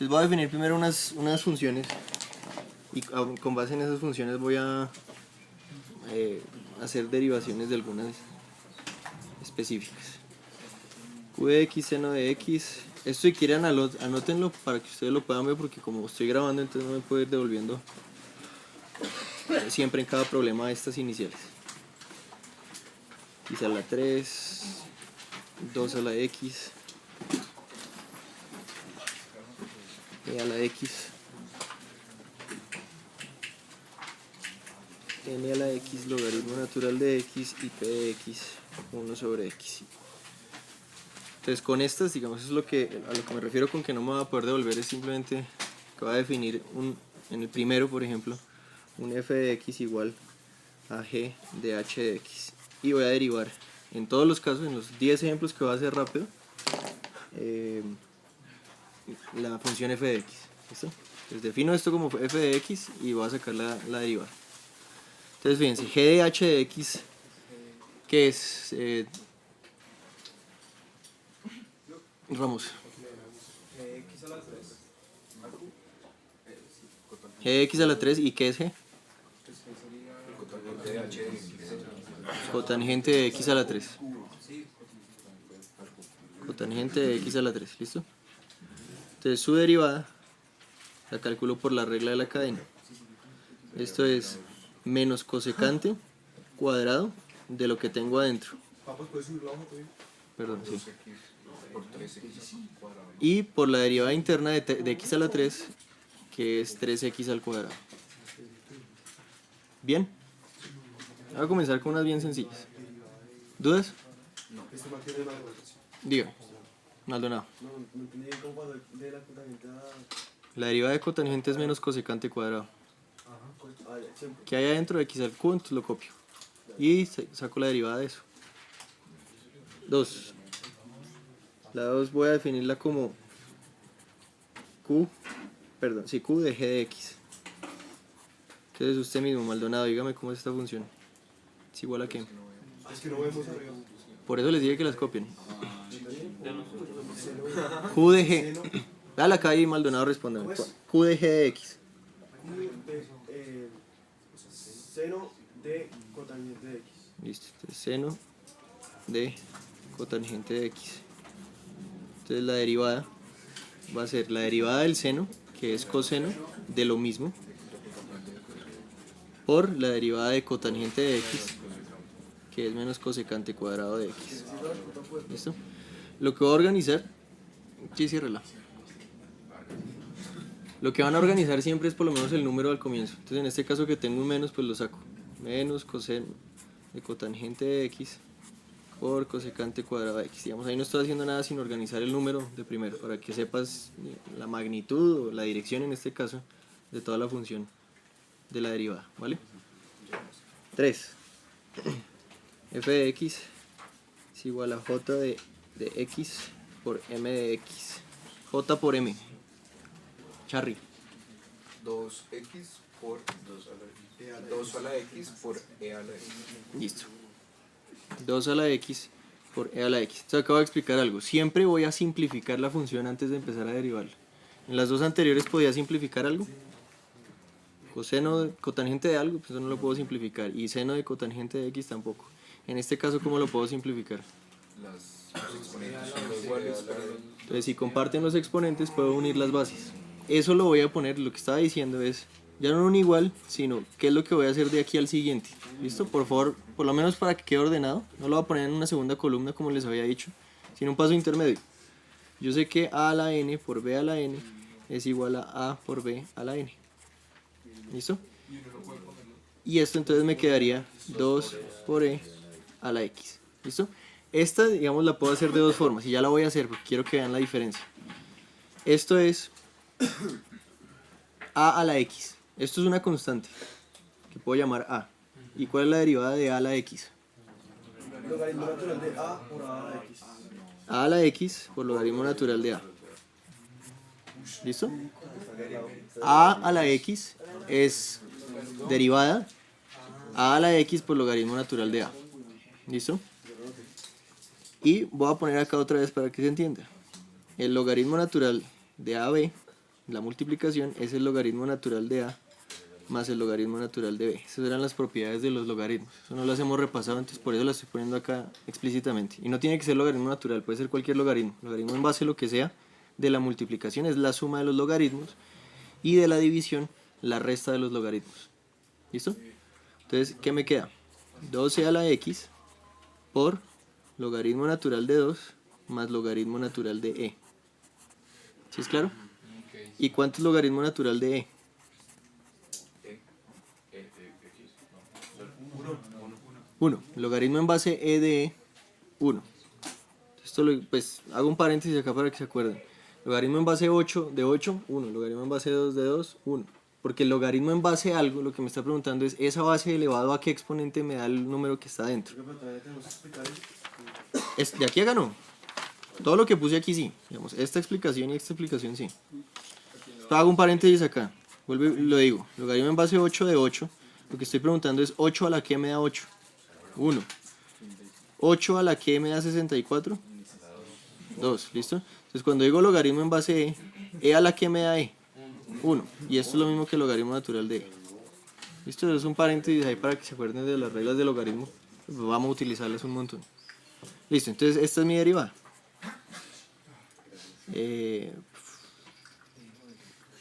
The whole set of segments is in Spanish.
Entonces voy a definir primero unas funciones y con base en esas funciones voy a hacer derivaciones de algunas específicas. Q de x, seno de x. Esto si quieren anótenlo para que ustedes lo puedan ver, porque como estoy grabando entonces no me puedo ir devolviendo siempre en cada problema de estas iniciales. X a la 3, 2 a la x, e a la x, n a la x, logaritmo natural de x y p de x, 1 sobre x. Entonces con estas, digamos, eso es a lo que me refiero con que no me voy a poder devolver, es simplemente que voy a definir en el primero, por ejemplo, un f de x igual a g de h de x. Y voy a derivar en todos los casos, en los 10 ejemplos que voy a hacer rápido, la función f de x. ¿Listo? Entonces defino esto como f de x y voy a sacar la derivada. Entonces fíjense, g de h de x, ¿qué es? Ramos. G de x a la 3, ¿y qué es g? Cotangente de x a la 3. Cotangente de x a la 3, ¿listo? Entonces su derivada la calculo por la regla de la cadena. Esto es menos cosecante cuadrado de lo que tengo adentro. Perdón, sí. Y por la derivada interna de x a la 3, que es 3x al cuadrado. ¿Bien? Voy a comenzar con unas bien sencillas. ¿Dudas? No. Diga, Maldonado. No entendí cómo de la cotangente a... La derivada de cotangente es menos cosecante cuadrado. Ajá, siempre. ¿Qué hay adentro de x al cubo? Entonces lo copio. Y saco la derivada de eso. 2. La 2 voy a definirla como Q de g de x. Entonces usted mismo, Maldonado, dígame cómo es esta función. ¿Es igual a qué? Es que no vemos arriba. Por eso les dije que las copien. Q de g. Dale acá y Maldonado responde. Q de g de x. Seno de cotangente de x. Listo. Entonces seno de cotangente de x. Entonces la derivada va a ser la derivada del seno, que es coseno de lo mismo, por la derivada de cotangente de x, que es menos cosecante cuadrado de x. ¿Listo? Lo que voy a organizar, sí, ciérrala. Lo que van a organizar siempre es por lo menos el número al comienzo. Entonces en este caso que tengo un menos, pues lo saco. Menos coseno de cotangente de x por cosecante cuadrado de x. Digamos, ahí no estoy haciendo nada sin organizar el número de primero, para que sepas la magnitud o la dirección en este caso de toda la función de la derivada, ¿vale? 3. f de x es igual a j de x por m de x. J por m. Charry. 2x por 2 a la x por e a la x. Listo. 2 a la x por e a la x. Entonces acabo de explicar algo. Siempre voy a simplificar la función antes de empezar a derivarla. En las dos anteriores podía simplificar algo. Coseno de cotangente de algo, pues eso no lo puedo simplificar. Y seno de cotangente de x tampoco. En este caso, ¿cómo lo puedo simplificar? Los exponentes son iguales, pero Entonces, si comparten los exponentes, puedo unir las bases. Eso lo voy a poner, lo que estaba diciendo es, ya no un igual, sino qué es lo que voy a hacer de aquí al siguiente. ¿Listo? Por favor, por lo menos para que quede ordenado. No lo voy a poner en una segunda columna como les había dicho, sino un paso intermedio. Yo sé que a a la n por b a la n es igual a por b a la n. ¿Listo? Y esto entonces me quedaría 2 por e a la x. ¿Listo? Esta, digamos, la puedo hacer de dos formas, y ya la voy a hacer porque quiero que vean la diferencia. Esto es a la x. Esto es una constante que puedo llamar a. ¿Y cuál es la derivada de a a la x? Logaritmo natural de a por a a la x. A a la x por logaritmo natural de a. ¿Listo? A la x es derivada a la x por logaritmo natural de a. ¿Listo? Y voy a poner acá otra vez para que se entienda. El logaritmo natural de AB la multiplicación, es el logaritmo natural de a más el logaritmo natural de b. Esas eran las propiedades de los logaritmos. Eso no las hemos repasado, entonces por eso las estoy poniendo acá explícitamente. Y no tiene que ser logaritmo natural, puede ser cualquier logaritmo. Logaritmo en base a lo que sea de la multiplicación es la suma de los logaritmos y de la división la resta de los logaritmos. ¿Listo? Entonces, ¿qué me queda? 12 a la x por logaritmo natural de 2 más logaritmo natural de e. ¿Sí es claro? ¿Y cuánto es logaritmo natural de e? 1. Logaritmo en base e de e, 1. Esto pues hago un paréntesis acá para que se acuerden. Logaritmo en base 8 de 8, 1. Logaritmo en base 2 de 2, 1. Porque el logaritmo en base a algo, lo que me está preguntando es esa base elevado a qué exponente me da el número que está dentro. De aquí a acá no. Todo lo que puse aquí sí. Digamos, esta explicación y esta explicación sí. Entonces, hago un paréntesis acá. Vuelvo y lo digo. Logaritmo en base 8 de 8. Lo que estoy preguntando es 8 a la que me da 8. 1. 8 a la que me da 64. 2. ¿Listo? Entonces cuando digo logaritmo en base e a la que me da e. 1. Y esto es lo mismo que el logaritmo natural de e. ¿Listo? Es un paréntesis ahí para que se acuerden de las reglas de logaritmo. Vamos a utilizarlas un montón. Listo, entonces esta es mi derivada.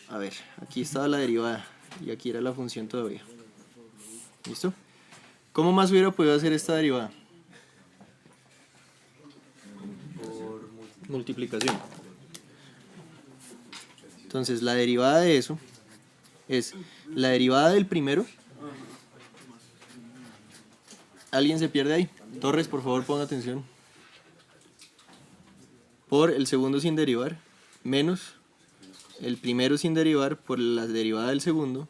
A ver, aquí estaba la derivada y aquí era la función todavía. ¿Listo? ¿Cómo más hubiera podido hacer esta derivada? Por multiplicación. Entonces la derivada de eso es la derivada del primero. ¿Alguien se pierde ahí? Torres, por favor, ponga atención. Por el segundo sin derivar, menos el primero sin derivar por la derivada del segundo,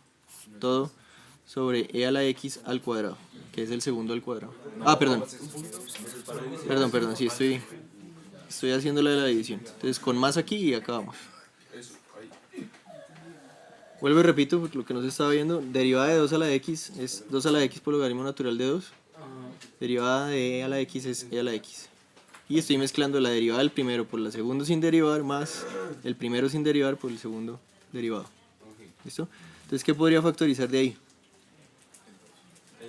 todo sobre e a la x al cuadrado, que es el segundo al cuadrado. Ah, perdón. Perdón, sí, estoy haciendo la de la división. Entonces, con más aquí y acabamos. Vuelvo y repito, porque lo que no se estaba viendo, derivada de 2 a la x es 2 a la x por logaritmo natural de 2. Derivada de e a la x es e a la x. Y estoy mezclando la derivada del primero por la segundo sin derivar más el primero sin derivar por el segundo derivado. ¿Listo? Entonces, ¿qué podría factorizar de ahí?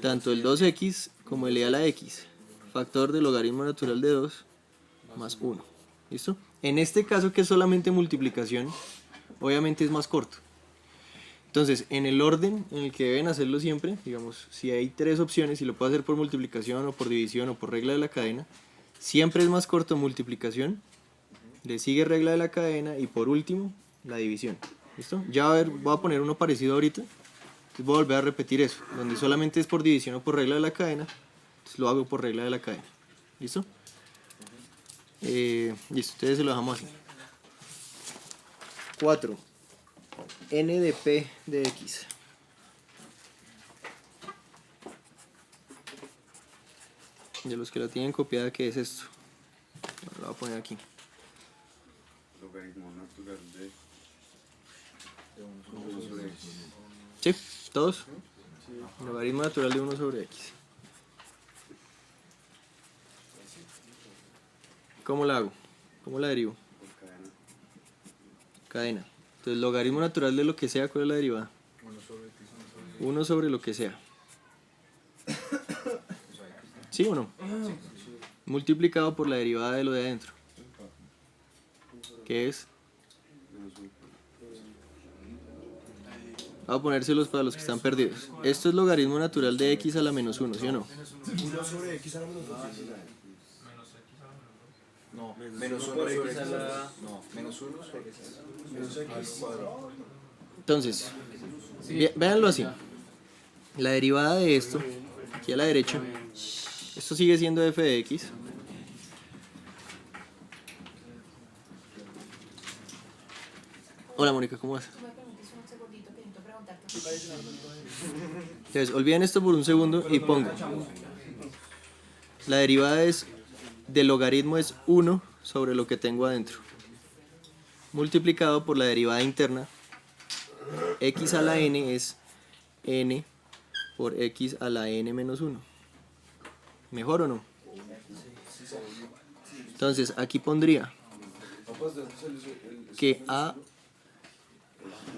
Tanto el 2x como el e a la x. Factor del logaritmo natural de 2 más 1. ¿Listo? En este caso, que es solamente multiplicación, obviamente es más corto. Entonces, en el orden en el que deben hacerlo siempre, digamos, si hay tres opciones y lo puedo hacer por multiplicación o por división o por regla de la cadena, siempre es más corto multiplicación, le sigue regla de la cadena y por último, la división. ¿Listo? Ya voy a poner uno parecido ahorita, entonces voy a volver a repetir eso, donde solamente es por división o por regla de la cadena, entonces lo hago por regla de la cadena. ¿Listo? Listo, entonces se lo dejamos así. 4. N de P de X. De los que la tienen copiada, ¿qué es esto? Lo voy a poner aquí. Logaritmo natural de 1 sobre x. ¿Sí? ¿Todos? Logaritmo natural de 1 sobre X. ¿Cómo la hago? ¿Cómo la derivo? Por cadena. Cadena. Entonces, logaritmo natural de lo que sea, ¿cuál es la derivada? 1 sobre lo que sea. ¿Sí o no? Multiplicado por la derivada de lo de adentro. ¿Qué es? Vamos a ponérselos para los que están perdidos. Esto es logaritmo natural de x a la menos 1, ¿sí o no? 1 sobre x a la menos 2. No, menos 1 sobre x a la... No, menos 1 sobre x Menos x cuadrado. Entonces, véanlo así. La derivada de esto, aquí a la derecha, esto sigue siendo f de x. Hola Mónica, ¿cómo vas? Tú me permites un segundito que necesito preguntarte. Entonces, olviden esto por un segundo y pongo. La derivada del logaritmo es 1 sobre lo que tengo adentro, multiplicado por la derivada interna. X a la n es n por x a la n menos 1. ¿Mejor o no? Entonces, aquí pondría que a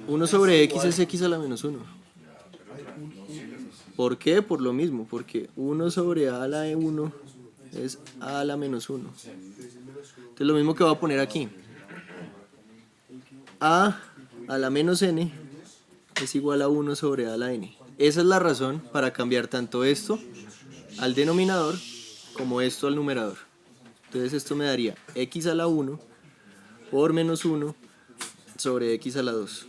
1 sobre x es x a la menos 1. ¿Por qué? Por lo mismo, porque 1 sobre a a la 1 es a a la menos 1. Entonces lo mismo que voy a poner aquí. A la menos n es igual a 1 sobre a la n. Esa es la razón para cambiar tanto esto al denominador como esto al numerador. Entonces esto me daría x a la 1 por menos 1 sobre x a la 2.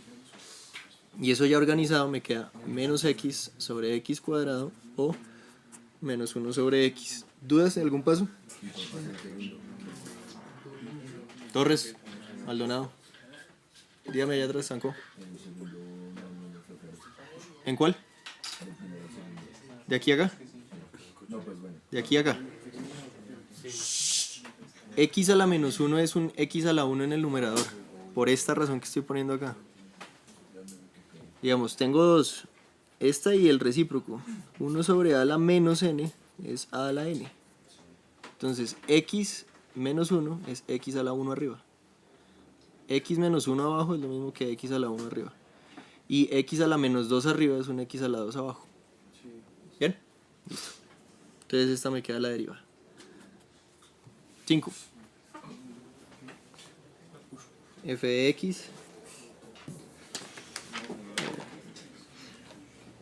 Y eso ya organizado me queda menos x sobre x cuadrado o menos 1 sobre x. ¿Dudas en algún paso? Torres, Maldonado. Dígame allá atrás, Sanco. ¿En cuál? ¿De aquí a acá? De aquí a acá. X a la menos 1 es un x a la 1 en el numerador. Por esta razón que estoy poniendo acá. Digamos, tengo dos. Esta y el recíproco. 1 sobre a a la menos n es a la n. Entonces, x menos 1 es x a la 1 arriba. X menos 1 abajo es lo mismo que x a la 1 arriba. Y x a la menos 2 arriba es un x a la 2 abajo. ¿Bien? Listo. Entonces esta me queda la derivada. 5. F de x.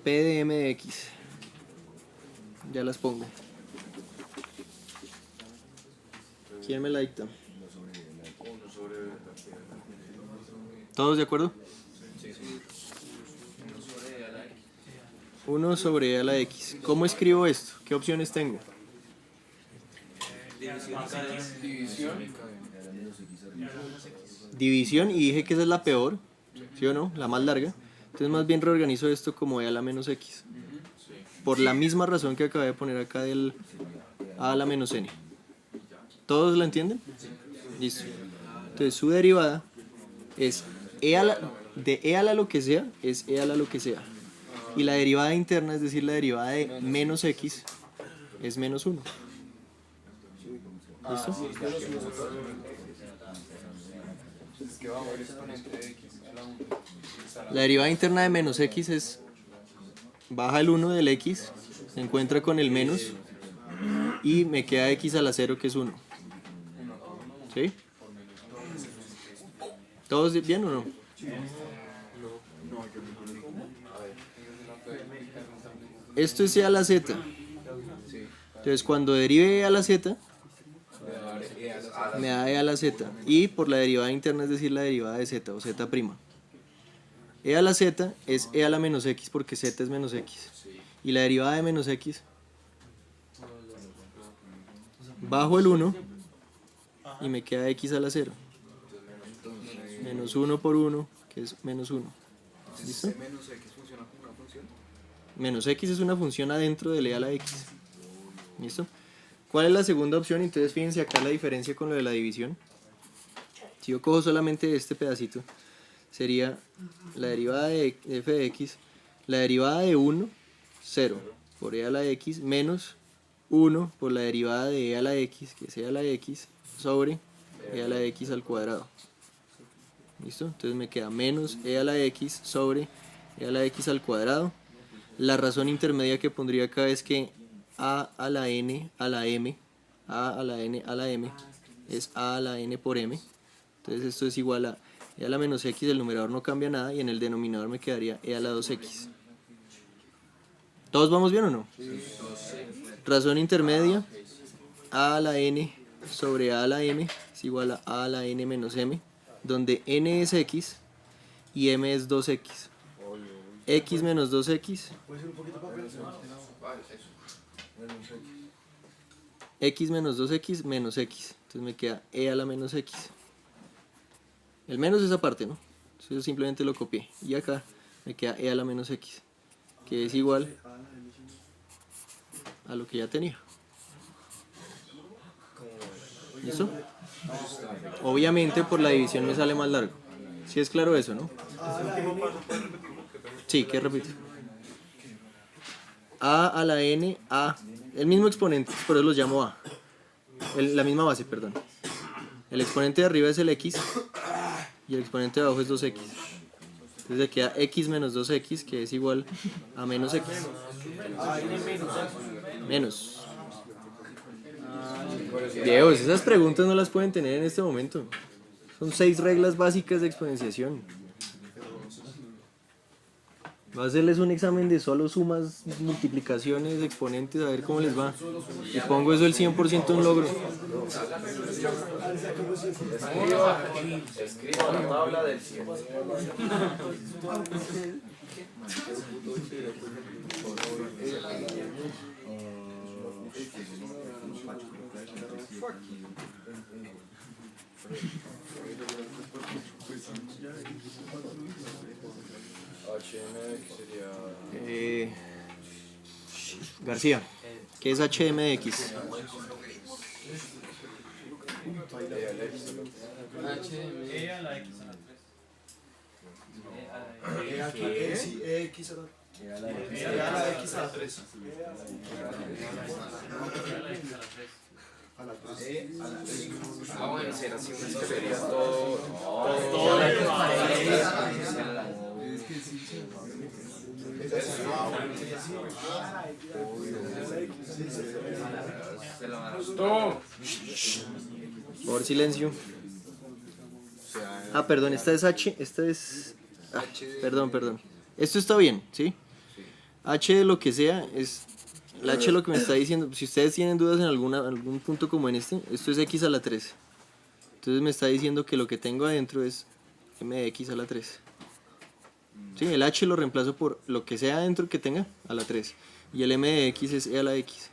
P de m de x. Ya las pongo. ¿Quién me la dicta? ¿Todos de acuerdo? 1 sobre a la x. ¿Cómo escribo esto? ¿Qué opciones tengo? División, y dije que esa es la peor, ¿sí o no? La más larga. Entonces más bien reorganizo esto como a la menos x. Por la misma razón que acabé de poner acá del a la menos n. ¿Todos la entienden? Listo. Entonces su derivada es de e a la lo que sea, es e a la lo que sea. Y la derivada interna, es decir, la derivada de menos x, es menos 1. ¿Listo? La derivada interna de menos x es, baja el 1 del x, se encuentra con el menos, y me queda x a la 0 que es 1. ¿Sí? ¿Todos bien o no? Esto es e a la z. Entonces cuando derive e a la z, me da e a la z. Y por la derivada interna, es decir, la derivada de z o z'. E a la z es e a la menos x porque z es menos x. Y la derivada de menos x, bajo el 1 y me queda x a la 0. Menos 1 por 1, que es menos 1. ¿Listo? Menos x funciona como una función. Menos x es una función adentro de e a la x. ¿Listo? ¿Cuál es la segunda opción? Entonces fíjense acá la diferencia con lo de la división. Si yo cojo solamente este pedacito, sería la derivada de f de x, la derivada de 1, 0, por e a la x, menos 1 por la derivada de e a la x, que es e a la x, sobre e a la x al cuadrado. ¿Listo? Entonces me queda menos e a la x sobre e a la x al cuadrado. La razón intermedia que pondría acá es que a la n a la m, a la n a la m, es a la n por m. Entonces esto es igual a e a la menos x, el numerador no cambia nada, y en el denominador me quedaría e a la 2x. ¿Todos vamos bien o no? Razón intermedia, a la n sobre a la m es igual a la n menos m, donde n es x y m es 2x. X menos 2x, x menos 2x menos x. Entonces me queda e a la menos x. El menos es aparte, ¿no? Entonces yo simplemente lo copié. Y acá me queda e a la menos x, que es igual a lo que ya tenía. ¿Listo? Obviamente por la división me sale más largo. ¿Sí es claro eso, no? Sí, ¿qué repito? A la n, a, el mismo exponente, por eso los llamo a. La misma base, perdón. El exponente de arriba es el x y el exponente de abajo es 2x. Entonces le queda x menos 2x, que es igual a menos x. Menos. Dios, esas preguntas no las pueden tener en este momento. Son 6 reglas básicas de exponenciación. Va a hacerles un examen de solo sumas, multiplicaciones, exponentes, a ver cómo les va. Y pongo eso el 100% un logro. Escriba la tabla del 100. García, ¿qué es h de x? X a la X a la 3. Ah, bueno, será así, sería todo. Por silencio. Ah, perdón, esta es h, esta es... Ah, perdón. Esto está bien, ¿sí? H de lo que sea es... La h lo que me está diciendo, si ustedes tienen dudas en algún punto como en este, esto es x a la 3. Entonces me está diciendo que lo que tengo adentro es m de x a la 3. Sí, el h lo reemplazo por lo que sea adentro que tenga a la 3. Y el m de x es e a la x.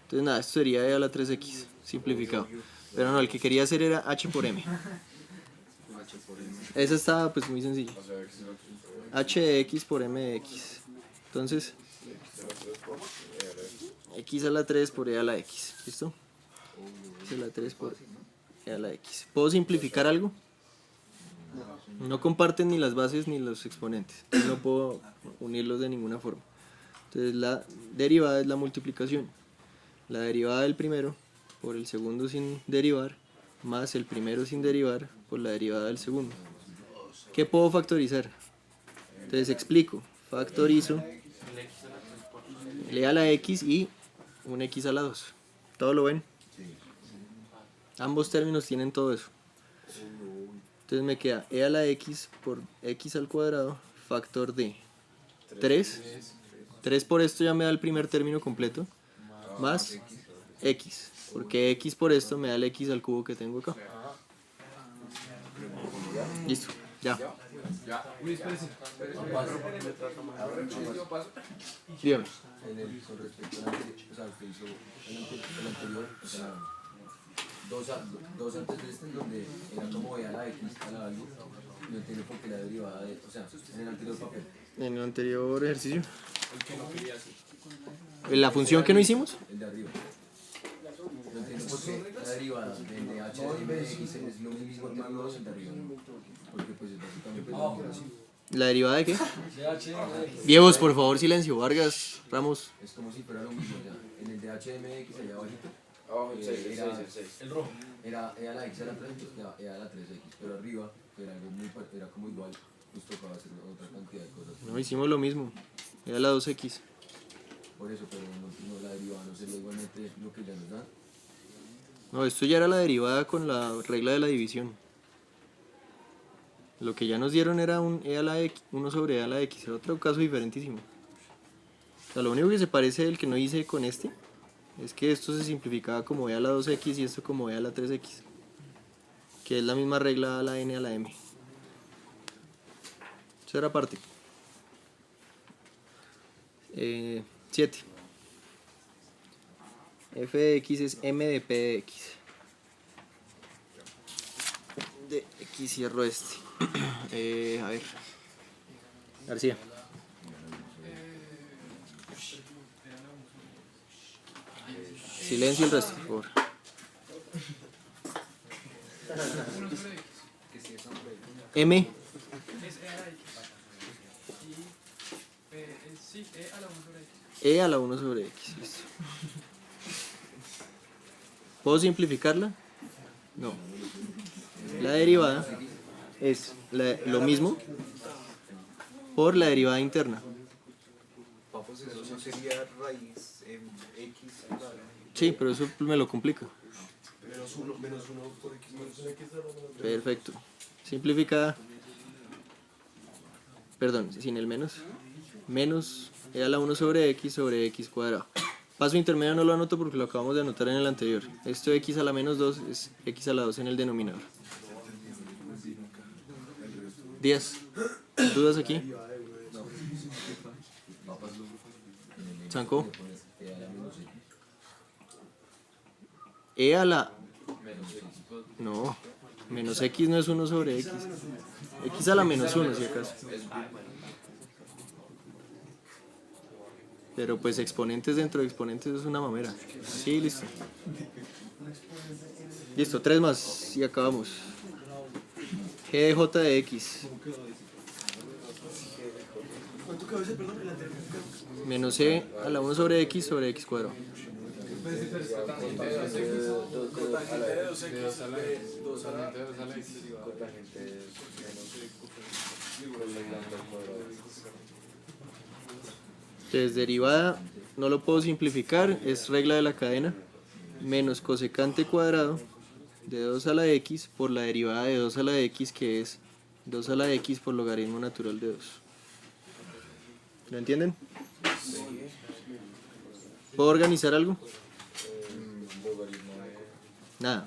Entonces nada, esto sería e a la 3x, simplificado. Pero no, el que quería hacer era h por m. Esa estaba pues muy sencilla. H de x por m de x. Entonces, x a la 3 por e a la x. ¿Listo? X a la 3 por e a la x. ¿Puedo simplificar algo? No comparten ni las bases ni los exponentes. No puedo unirlos de ninguna forma. Entonces la derivada es la multiplicación. La derivada del primero por el segundo sin derivar más el primero sin derivar por la derivada del segundo. ¿Qué puedo factorizar? Entonces explico. Factorizo el e a la x y un x a la 2. ¿Todo lo ven? Ambos términos tienen todo eso. Entonces me queda e a la x por x al cuadrado factor de 3. 3 por esto ya me da el primer término completo. Más x. Porque x por esto me da el x al cubo que tengo acá. Listo. Ya. Dígame. Con respecto al anterior, o sea, usted hizo el anterior, o sea, dos antes de este, en donde era como e a la x a la algo, no entiendo por qué la derivada de, o sea, en el anterior papel. En el anterior ejercicio. ¿En la función que no hicimos? El de arriba. No entiendo por qué la derivada de h de m de x es lo mismo en términos el de arriba. Porque pues es básicamente lo mismo. ¿La derivada de qué? Viejos, por favor, silencio. Vargas, Ramos. Es como si fuera lo mismo ya. En el de h de m de x allá abajito. Abajo el 6, el 6. Era e a la x a la 3, entonces quedaba e a la 3x, pero arriba era algo muy era como igual, pues tocaba hacer otra cantidad de cosas. No, hicimos lo mismo. Era la 2x. Por eso, pero no la derivada, no sería igualmente lo que ya nos dan. No, esto ya era la derivada con la regla de la división. Lo que ya nos dieron era un e a la x, 1 sobre e a la x. Era otro caso diferentísimo. O sea, lo único que se parece del que no hice con este es que esto se simplificaba como e a la 2x y esto como e a la 3x. Que es la misma regla a la n a la m. Eso era parte. 7. F de x es m de p de x. De x cierro este. A ver. García. Silencio el resto, por favor. M. E a la 1 sobre x. Listo. ¿Puedo simplificarla? No. La derivada es lo mismo, por la derivada interna. Pues eso no sería raíz en x. Sí, pero eso me lo complica. Menos uno por x menos un x. Perfecto. Simplificada. Perdón, sin el menos. Menos e a la 1 sobre x cuadrado. Paso intermedio no lo anoto porque lo acabamos de anotar en el anterior. Esto de x a la menos 2 es x a la 2 en el denominador. 10. ¿Dudas aquí? ¿Zancó? E a la... No, menos x no es 1 sobre x. X a la menos 1 si acaso. Pero pues exponentes dentro de exponentes es una mamera. Sí, listo. Listo, 3 más y acabamos. G de j de x. ¿Cuánto quedó ese? Perdón, el anterior. Menos e a la 1 sobre x cuadrado. Entonces derivada no lo puedo simplificar, es regla de la cadena, menos cosecante cuadrado de 2 a la x por la derivada de 2 a la x, que es 2 a la x por logaritmo natural de 2. ¿Lo entienden? ¿Puedo organizar algo? Nada.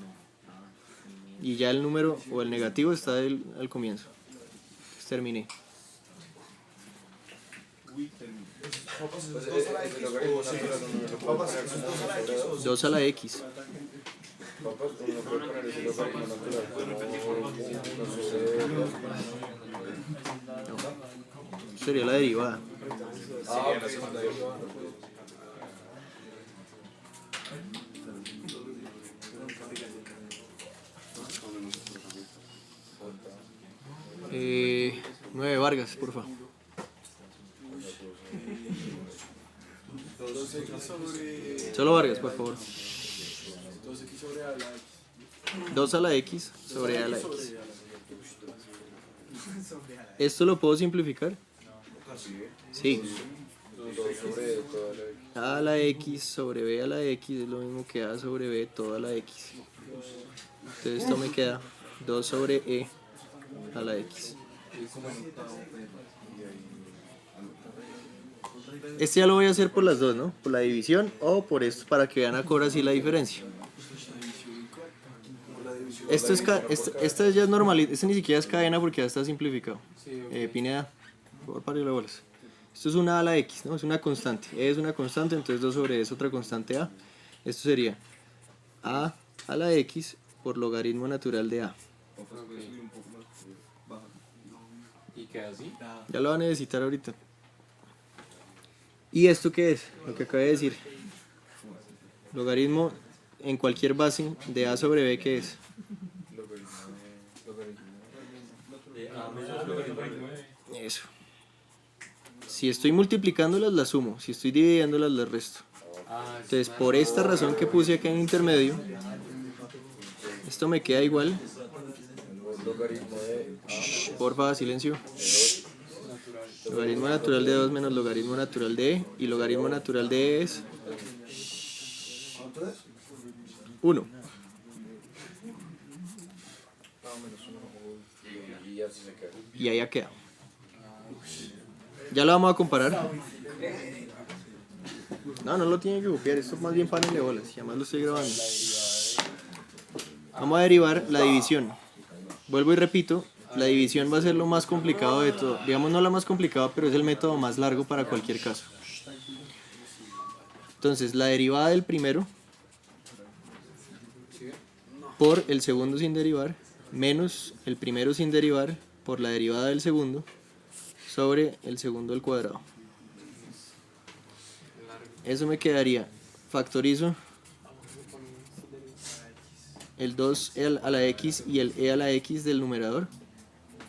Y ya el número o el negativo está al comienzo. Pues terminé. Papas, ¿eso es 2 a la x o sí? Papas, ¿eso es 2 a la x o sí? 2 a la x. No. Sería la derivada. Sería la segunda derivada. Eh, 9 Vargas, por favor. 2x sobre... Solo Vargas, por favor. 2x sobre a la x. 2 a la x sobre a la x. ¿Esto lo puedo simplificar? Sí. 2 sobre toda la x. A a la x sobre b a la x es lo mismo que a sobre b toda la x. Entonces esto me queda 2 sobre e a la x. Este ya lo voy a hacer por las dos, ¿no? Por la división o por esto para que vean ahora sí la diferencia. Esto es esta ya es normal, este ni siquiera es cadena porque ya está simplificado. Pineda, por favor, párale bolas. Esto es una a la x, ¿no? Es una constante. E es una constante, entonces 2 sobre e es otra constante a. Esto sería a la x por logaritmo natural de a. ¿Y queda así? Ya lo van a necesitar ahorita. ¿Y esto qué es? Lo que acabé de decir. Logaritmo en cualquier base de a sobre b, ¿qué es? Eso. Si estoy multiplicándolas, las sumo. Si estoy dividiéndolas, las resto. Entonces, por esta razón que puse acá en intermedio, esto me queda igual. Shh, porfa, silencio. Logaritmo natural de 2 menos logaritmo natural de e. Y logaritmo natural de e es 1. Y ahí ya queda. Ya lo vamos a comparar. No lo tienen que copiar. Esto es más bien panel de bolas. Y además lo estoy grabando. Vamos a derivar la división. Vuelvo y repito. La división va a ser lo más complicado de todo. Digamos, no lo más complicado, pero es el método más largo para cualquier caso. Entonces, la derivada del primero por el segundo sin derivar menos el primero sin derivar por la derivada del segundo sobre el segundo al cuadrado. Eso me quedaría, factorizo el 2 a la x y el e a la x del numerador.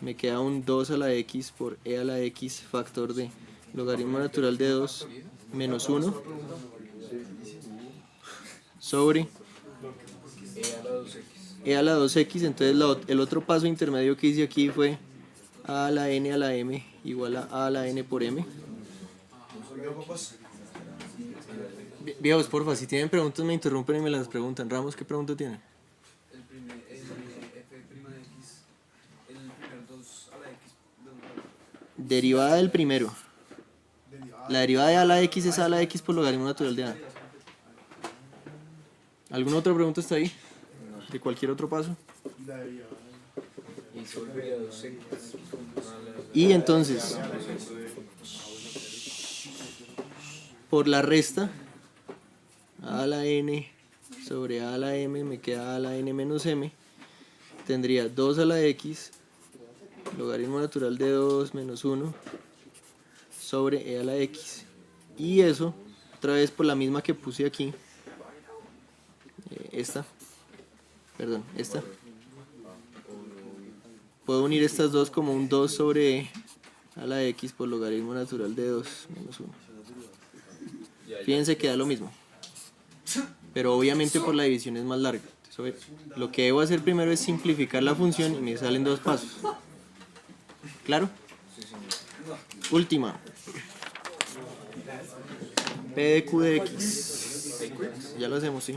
Me queda un 2 a la x por e a la x factor de logaritmo natural de 2 menos 1 sobre e a la 2x. Entonces el otro paso intermedio que hice aquí fue a la n a la m igual a la n por m. Oiga, papás, Viejos, porfa, si tienen preguntas me interrumpen y me las preguntan. Ramos, ¿qué pregunta tiene? El primer, f' de x, el primer 2 a la x, Derivada del primero. La derivada de a a la x es a a la x por logaritmo natural de a. ¿Alguna otra pregunta está ahí? ¿De cualquier otro paso? la derivada. Y se volvería 2x. Y entonces, por la resta, a a la n sobre a a la m me queda a a la n menos m. Tendría 2 a la x, logaritmo natural de 2 menos 1, sobre e a la x. Y eso, otra vez por la misma que puse aquí, esta. Puedo unir estas dos como un 2 sobre e a la x por logaritmo natural de 2 menos 1. Fíjense que da lo mismo. Pero obviamente por la división es más larga. Entonces, lo que debo hacer primero es simplificar la función y me salen dos pasos. ¿Claro? Última. P de Q de X. Ya lo hacemos, sí.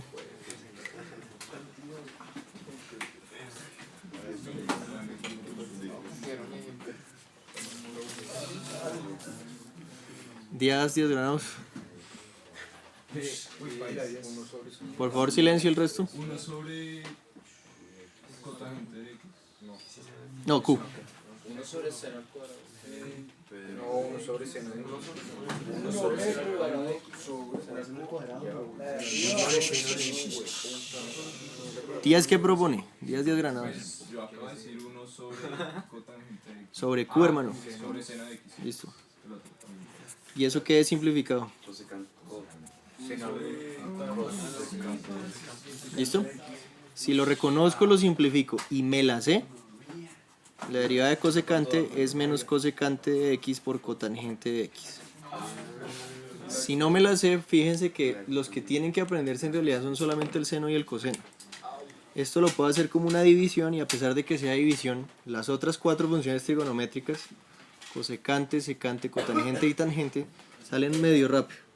Días grados. Por favor, silencio el resto. 1 sobre cotangente de x. No, Q. 1 sobre seno al cuadrado. No, 1 sobre seno de 1 sobre seno al cuadrado de x. Díaz, ¿qué propone? Díaz granados. Pues yo acabo de decir 1 sobre cotangente de x. Sobre Q, hermano. Sobre seno de x. Listo. ¿Y eso qué es simplificado? ¿Listo? Si lo reconozco, lo simplifico y me la sé, la derivada de cosecante es menos cosecante de x por cotangente de x. Si no me la sé, fíjense que los que tienen que aprenderse en realidad son solamente el seno y el coseno. Esto lo puedo hacer como una división y a pesar de que sea división, las otras 4 funciones trigonométricas, cosecante, secante, cotangente y tangente, salen medio rápido.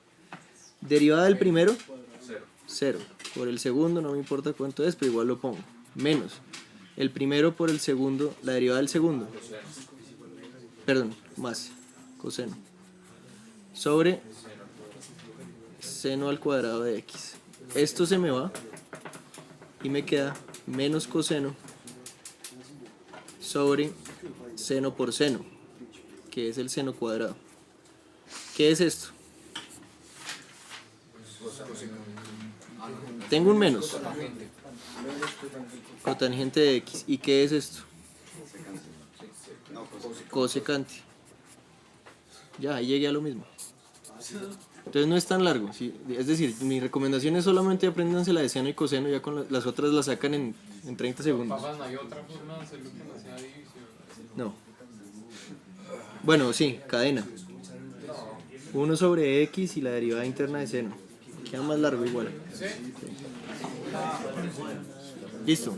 Derivada del primero, 0. Por el segundo, no me importa cuánto es, pero igual lo pongo. Menos. El primero por el segundo, la derivada del segundo. Perdón, más. Coseno. Sobre seno al cuadrado de x. Esto se me va y me queda menos coseno sobre seno por seno, que es el seno cuadrado. ¿Qué es esto? Tengo un menos. Cotangente de x. ¿Y qué es esto? Cosecante. Ya, ahí llegué a lo mismo. Entonces no es tan largo. ¿Sí? Es decir, mi recomendación es solamente apréndanse la de seno y coseno, ya con las otras las sacan en 30 segundos. Papá, no hay otra forma de hacerlo que no sea división. No. Bueno, sí, cadena. 1 sobre x y la derivada interna de seno. Queda más largo igual. ¿Sí? Listo.